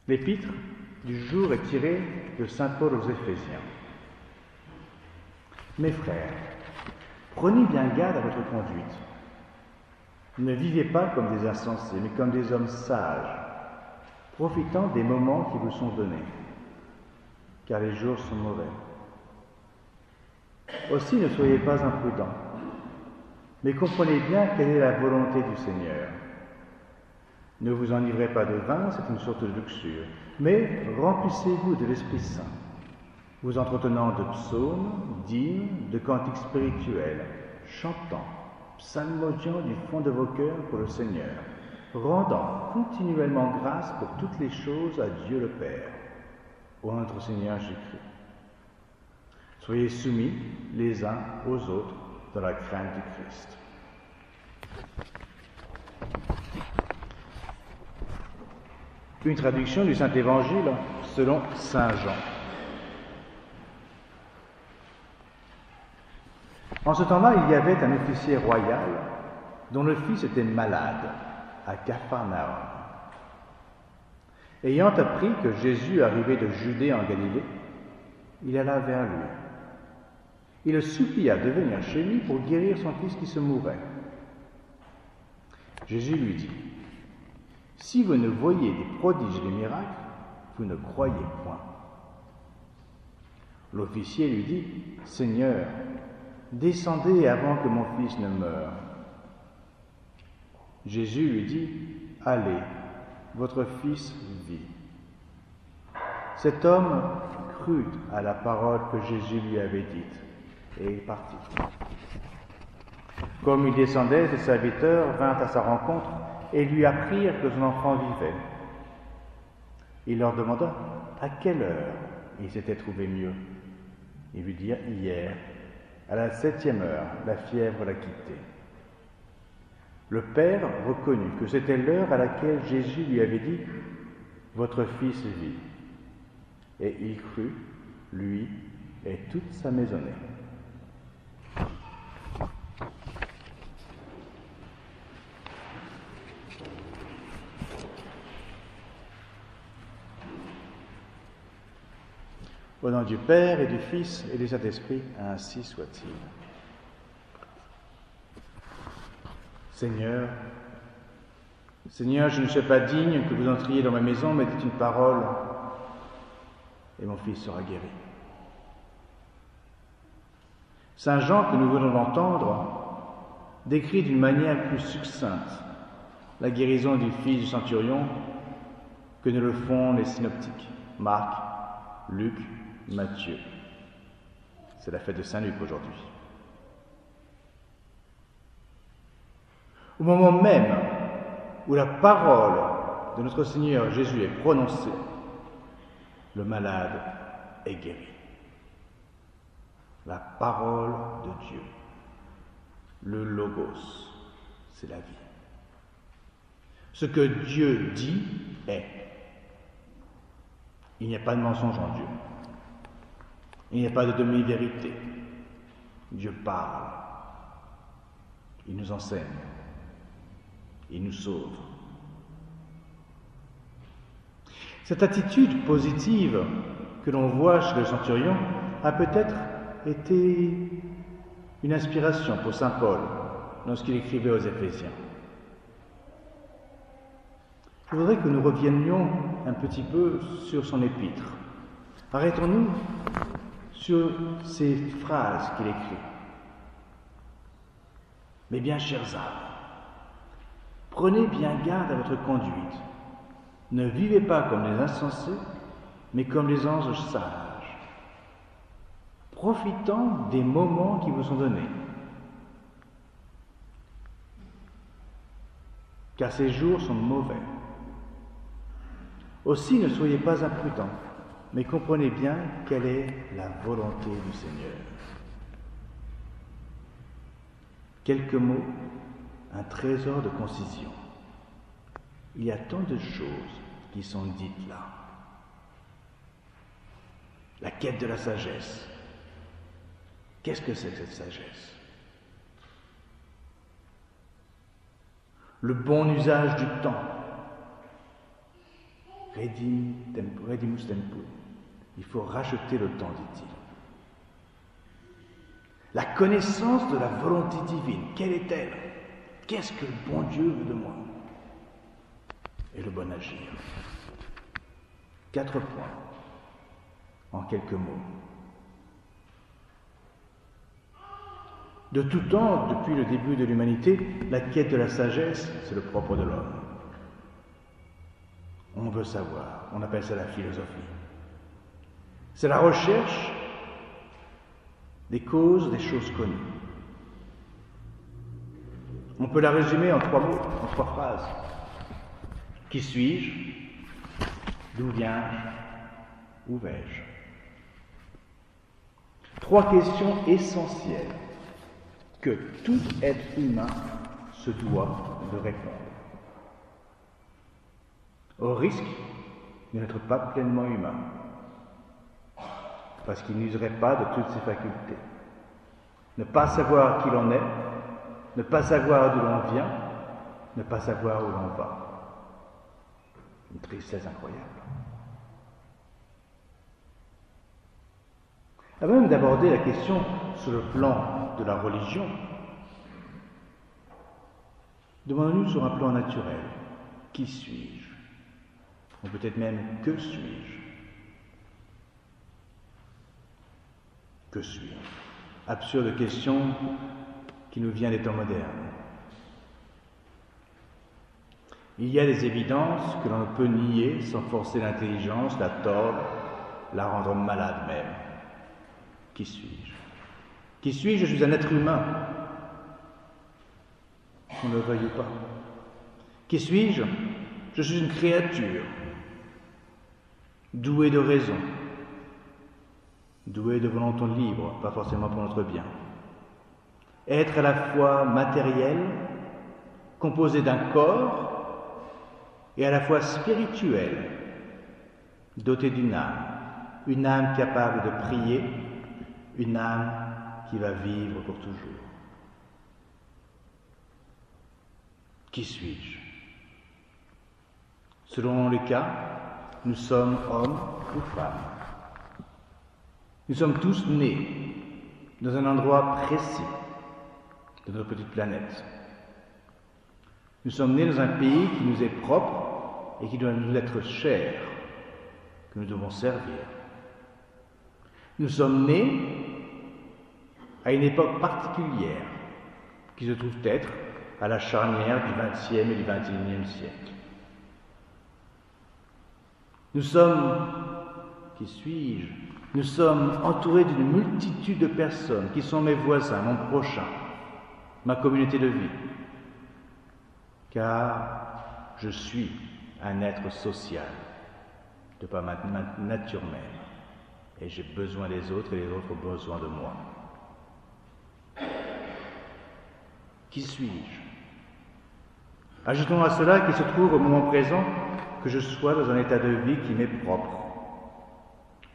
L'épître du jour est tirée de saint Paul aux Éphésiens. Mes frères, prenez bien garde à votre conduite. Ne vivez pas comme des insensés, mais comme des hommes sages, profitant des moments qui vous sont donnés, car les jours sont mauvais. Aussi ne soyez pas imprudents, mais comprenez bien quelle est la volonté du Seigneur. Ne vous enivrez pas de vin, c'est une sorte de luxure, mais remplissez-vous de l'Esprit Saint, vous entretenant de psaumes, d'hymnes, de cantiques spirituels, chantant, psalmodiant du fond de vos cœurs pour le Seigneur, rendant continuellement grâce pour toutes les choses à Dieu le Père, au nom de notre Seigneur Jésus-Christ. Soyez soumis les uns aux autres dans la crainte du Christ. Une traduction du Saint-Évangile selon saint Jean. En ce temps-là, il y avait un officier royal dont le fils était malade à Capharnaüm. Ayant appris que Jésus arrivait de Judée en Galilée, il alla vers lui. Il le supplia de venir chez lui pour guérir son fils qui se mourait. Jésus lui dit: « Si vous ne voyez des prodiges et des miracles, vous ne croyez point. » L'officier lui dit: « Seigneur, descendez avant que mon fils ne meure. » Jésus lui dit: « Allez, votre fils vit. » Cet homme crut à la parole que Jésus lui avait dite et est parti. Comme il descendait, ses serviteurs vinrent à sa rencontre et lui apprirent que son enfant vivait. Il leur demanda à quelle heure il s'était trouvé mieux. Ils lui dirent: hier, à la 7e heure, la fièvre l'a quitté. Le père reconnut que c'était l'heure à laquelle Jésus lui avait dit: votre fils vit. Et il crut, lui et toute sa maisonnée. Au nom du Père et du Fils et du Saint-Esprit, ainsi soit-il. Seigneur, je ne suis pas digne que vous entriez dans ma maison, mais dites une parole, et mon fils sera guéri. Saint Jean, que nous venons d'entendre, décrit d'une manière plus succincte la guérison du fils du centurion que ne le font les synoptiques, Marc, Luc, Matthieu. C'est la fête de Saint Luc aujourd'hui. Au moment même où la parole de notre Seigneur Jésus est prononcée, le malade est guéri. La parole de Dieu, le Logos, c'est la vie. Ce que Dieu dit est. Il n'y a pas de mensonge en Dieu. Il n'y a pas de demi-vérité. Dieu parle. Il nous enseigne. Il nous sauve. Cette attitude positive que l'on voit chez le centurion a peut-être été une inspiration pour saint Paul lorsqu'il écrivait aux Éphésiens. Je voudrais que nous reviennions un petit peu sur son épître. Arrêtons-nous sur ces phrases qu'il écrit. Mes bien chers âmes, prenez bien garde à votre conduite. Ne vivez pas comme les insensés, mais comme les anges sages, profitant des moments qui vous sont donnés. Car ces jours sont mauvais. Aussi ne soyez pas imprudents, mais comprenez bien quelle est la volonté du Seigneur. Quelques mots, un trésor de concision. Il y a tant de choses qui sont dites là. La quête de la sagesse. Qu'est-ce que c'est que cette sagesse? Le bon usage du temps. Redimus tempum. Il faut racheter le temps, dit-il. La connaissance de la volonté divine, quelle est-elle? Qu'est-ce que le bon Dieu veut de moi? Et le bon agir. 4 points, en quelques mots. De tout temps, depuis le début de l'humanité, la quête de la sagesse, c'est le propre de l'homme. On veut savoir, on appelle ça la philosophie. C'est la recherche des causes des choses connues. On peut la résumer en 3 mots, en 3 phrases. Qui suis-je? D'où viens-je? Où vais-je? 3 questions essentielles que tout être humain se doit de répondre. Au risque de n'être pas pleinement humain, parce qu'il n'userait pas de toutes ses facultés. Ne pas savoir qui l'on est, ne pas savoir d'où l'on vient, ne pas savoir où l'on va. Une tristesse incroyable. Avant même d'aborder la question sur le plan de la religion, demandons-nous sur un plan naturel, qui suis-je? Ou peut-être même, que suis-je? Que suis-je? Absurde question qui nous vient des temps modernes. Il y a des évidences que l'on ne peut nier sans forcer l'intelligence, la tordre, la rendre malade même. Qui suis-je? Qui suis-je? Je suis un être humain, qu'on ne le veuille pas. Qui suis-je? Je suis une créature, douée de raison, douée de volonté libre, pas forcément pour notre bien. Être à la fois matériel, composé d'un corps, et à la fois spirituel, doté d'une âme capable de prier, une âme qui va vivre pour toujours. Qui suis-je? Selon les cas, nous sommes hommes ou femmes. Nous sommes tous nés dans un endroit précis de notre petite planète. Nous sommes nés dans un pays qui nous est propre et qui doit nous être cher, que nous devons servir. Nous sommes nés à une époque particulière qui se trouve être à la charnière du XXe et du XXIe siècle. Nous sommes, qui suis-je? Nous sommes entourés d'une multitude de personnes qui sont mes voisins, mon prochain, ma communauté de vie. Car je suis un être social, de par ma nature même, et j'ai besoin des autres et les autres ont besoin de moi. Qui suis-je? Ajoutons à cela qu'il se trouve au moment présent que je sois dans un état de vie qui m'est propre.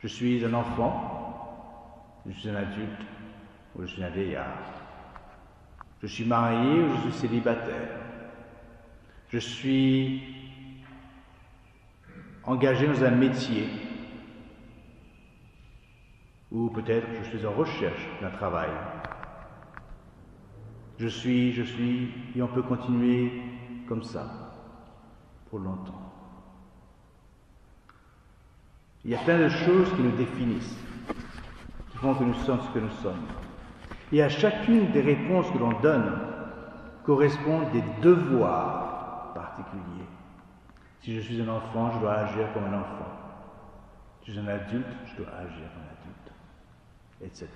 Je suis un enfant, je suis un adulte ou je suis un vieillard. Je suis marié ou je suis célibataire. Je suis engagé dans un métier ou peut-être je suis en recherche d'un travail. Je suis, et on peut continuer comme ça pour longtemps. Il y a plein de choses qui nous définissent, qui font que nous sommes ce que nous sommes. Et à chacune des réponses que l'on donne correspondent des devoirs particuliers. Si je suis un enfant, je dois agir comme un enfant. Si je suis un adulte, je dois agir comme un adulte, etc.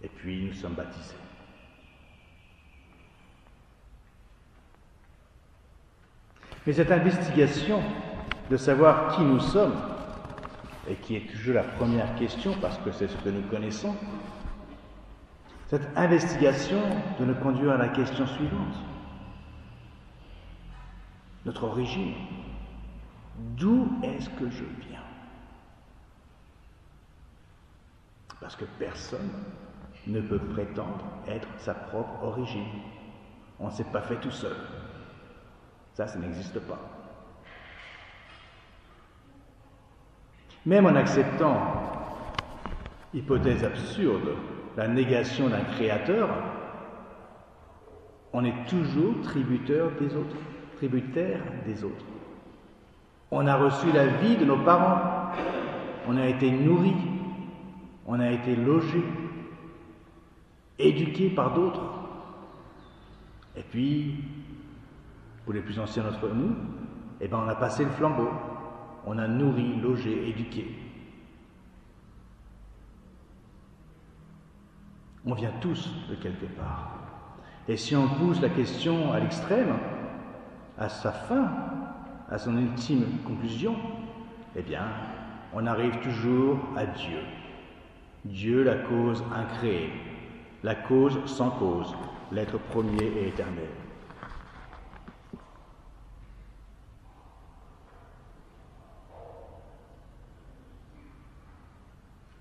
Et puis nous sommes baptisés. Mais cette investigation de savoir qui nous sommes, et qui est toujours la première question parce que c'est ce que nous connaissons, cette investigation doit nous conduire à la question suivante. Notre origine. D'où est-ce que je viens? Parce que personne ne peut prétendre être sa propre origine. On ne s'est pas fait tout seul. Ça n'existe pas. Même en acceptant, hypothèse absurde, la négation d'un créateur, on est toujours tributaire des autres. On a reçu la vie de nos parents, on a été nourri, on a été logé, éduqué par d'autres. Et puis, pour les plus anciens d'entre nous, on a passé le flambeau, on a nourri, logé, éduqué. On vient tous de quelque part. Et si on pousse la question à l'extrême, à sa fin, à son ultime conclusion, on arrive toujours à Dieu. Dieu, la cause incréée, la cause sans cause, l'être premier et éternel.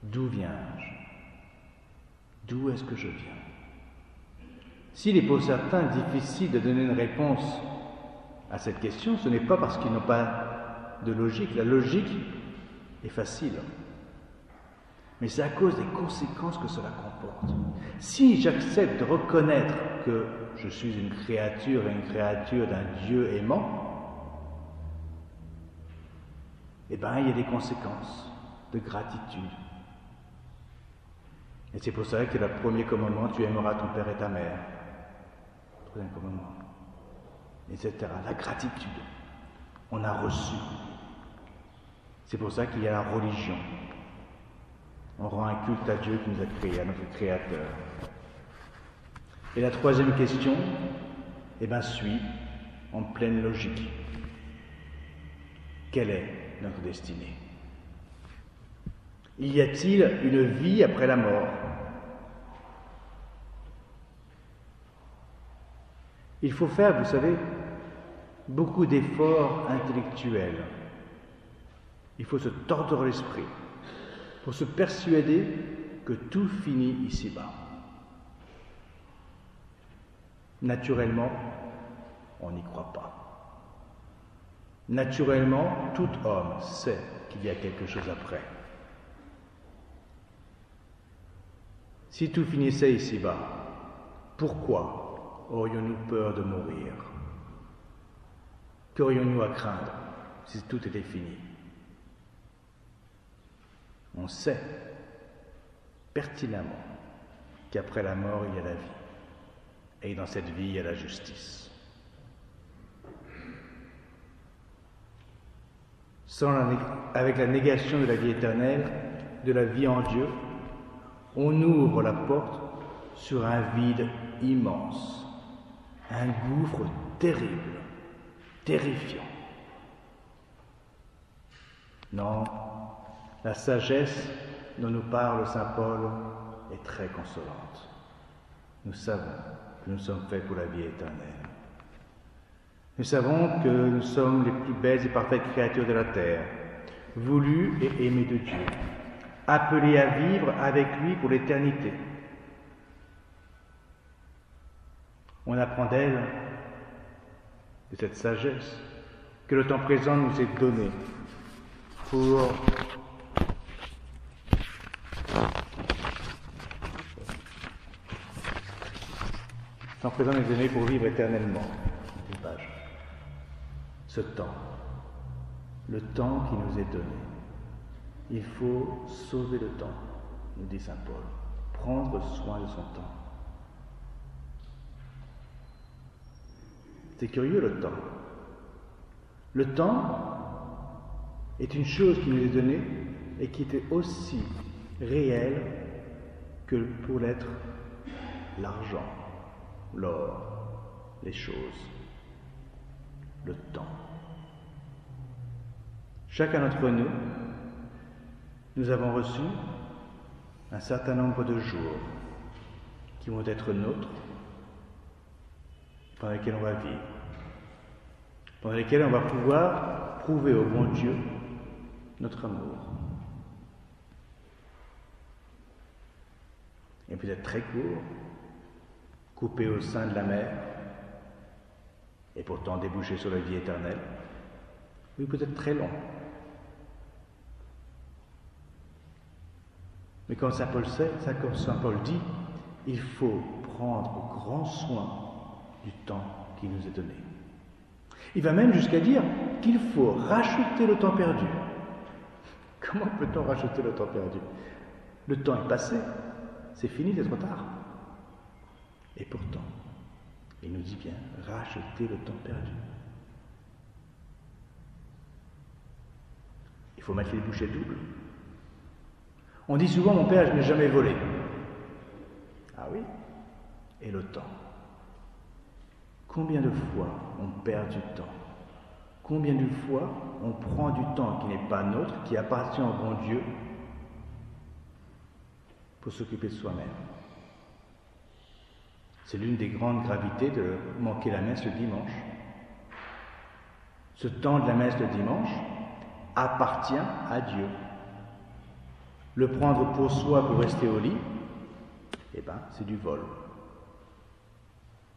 D'où viens-je? D'où est-ce que je viens? S'il est pour certains difficile de donner une réponse à cette question, ce n'est pas parce qu'ils n'ont pas de logique. La logique est facile. Mais c'est à cause des conséquences que cela comporte. Si j'accepte de reconnaître que je suis une créature et une créature d'un Dieu aimant, il y a des conséquences de gratitude. Et c'est pour ça que le premier commandement, tu aimeras ton père et ta mère. Troisième commandement, etc. La gratitude, on a reçu. C'est pour ça qu'il y a la religion. On rend un culte à Dieu qui nous a créés, à notre Créateur. Et la troisième question, suit en pleine logique. Quelle est notre destinée? Y a-t-il une vie après la mort? Il faut faire, vous savez, beaucoup d'efforts intellectuels. Il faut se tordre l'esprit pour se persuader que tout finit ici-bas. Naturellement, on n'y croit pas. Naturellement, tout homme sait qu'il y a quelque chose après. Si tout finissait ici-bas, pourquoi aurions-nous peur de mourir? Qu'aurions-nous à craindre si tout était fini? On sait pertinemment qu'après la mort, il y a la vie. Et dans cette vie, il y a la justice. Avec la négation de la vie éternelle, de la vie en Dieu, on ouvre la porte sur un vide immense, un gouffre terrible, terrifiant. Non, la sagesse dont nous parle saint Paul est très consolante. Nous savons que nous sommes faits pour la vie éternelle. Nous savons que nous sommes les plus belles et parfaites créatures de la terre, voulues et aimées de Dieu, appelées à vivre avec lui pour l'éternité. On apprend d'elle, de cette sagesse, que le temps présent nous est donné pour le temps présent nous est donné pour vivre éternellement. Une page. Ce temps, le temps qui nous est donné. Il faut sauver le temps, nous dit saint Paul, prendre soin de son temps. C'est curieux le temps. Le temps est une chose qui nous est donnée et qui était aussi réelle que pour l'être l'argent, l'or, les choses. Le temps. Chacun d'entre nous, nous avons reçu un certain nombre de jours qui vont être nôtres, pendant lesquels on va vivre, pendant lesquels on va pouvoir prouver au bon Dieu notre amour. Et peut-être très court, coupé au sein de la mer, et pourtant déboucher sur la vie éternelle, ou peut-être très long. Mais comme Saint Paul dit, il faut prendre grand soin du temps qui nous est donné. Il va même jusqu'à dire qu'il faut racheter le temps perdu. Comment peut-on racheter le temps perdu? Le temps est passé, c'est fini, c'est trop tard. Et pourtant, il nous dit bien, racheter le temps perdu. Il faut mettre les bouchées doubles. On dit souvent, mon père, je n'ai jamais volé. Ah oui? Et le temps? Combien de fois on perd du temps? Combien de fois on prend du temps qui n'est pas nôtre, qui appartient au bon Dieu, pour s'occuper de soi-même? C'est l'une des grandes gravités de manquer la messe le dimanche. Ce temps de la messe le dimanche appartient à Dieu. Le prendre pour soi pour rester au lit, eh bien, c'est du vol.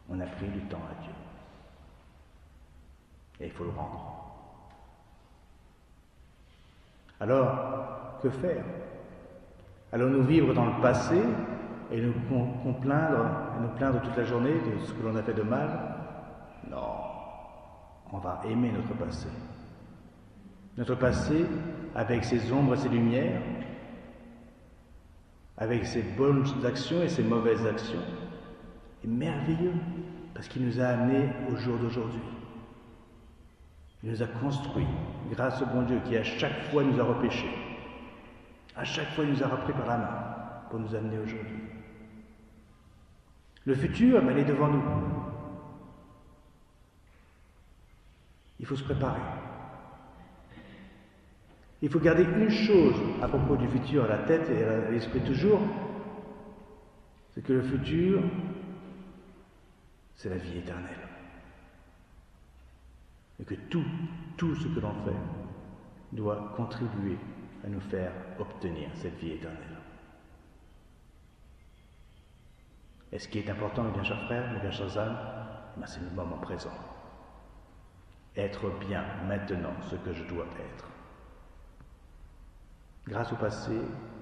On a pris du temps à Dieu. Et il faut le rendre. Alors, que faire? Allons-nous vivre dans le passé et nous plaindre toute la journée de ce que l'on a fait de mal? Non. On va aimer notre passé. Notre passé, avec ses ombres et ses lumières, avec ses bonnes actions et ses mauvaises actions, est merveilleux parce qu'il nous a amenés au jour d'aujourd'hui. Il nous a construits grâce au bon Dieu qui à chaque fois nous a repêchés, à chaque fois il nous a repris par la main pour nous amener aujourd'hui. Le futur, il est devant nous. Il faut se préparer. Il faut garder une chose à propos du futur à la tête et à l'esprit toujours, c'est que le futur, c'est la vie éternelle. Et que tout ce que l'on fait doit contribuer à nous faire obtenir cette vie éternelle. Et ce qui est important, mes bien chers frères, mes bien chères âmes, c'est le moment présent. Être bien maintenant ce que je dois être. Grâce au passé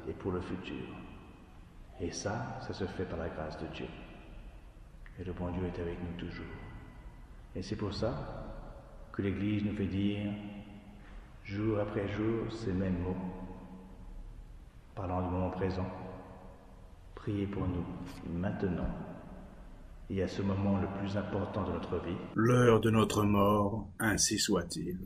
et pour le futur. Et ça se fait par la grâce de Dieu. Et le bon Dieu est avec nous toujours. Et c'est pour ça que l'Église nous fait dire, jour après jour, ces mêmes mots, parlant du moment présent. Priez pour nous maintenant et à ce moment le plus important de notre vie, l'heure de notre mort, ainsi soit-il.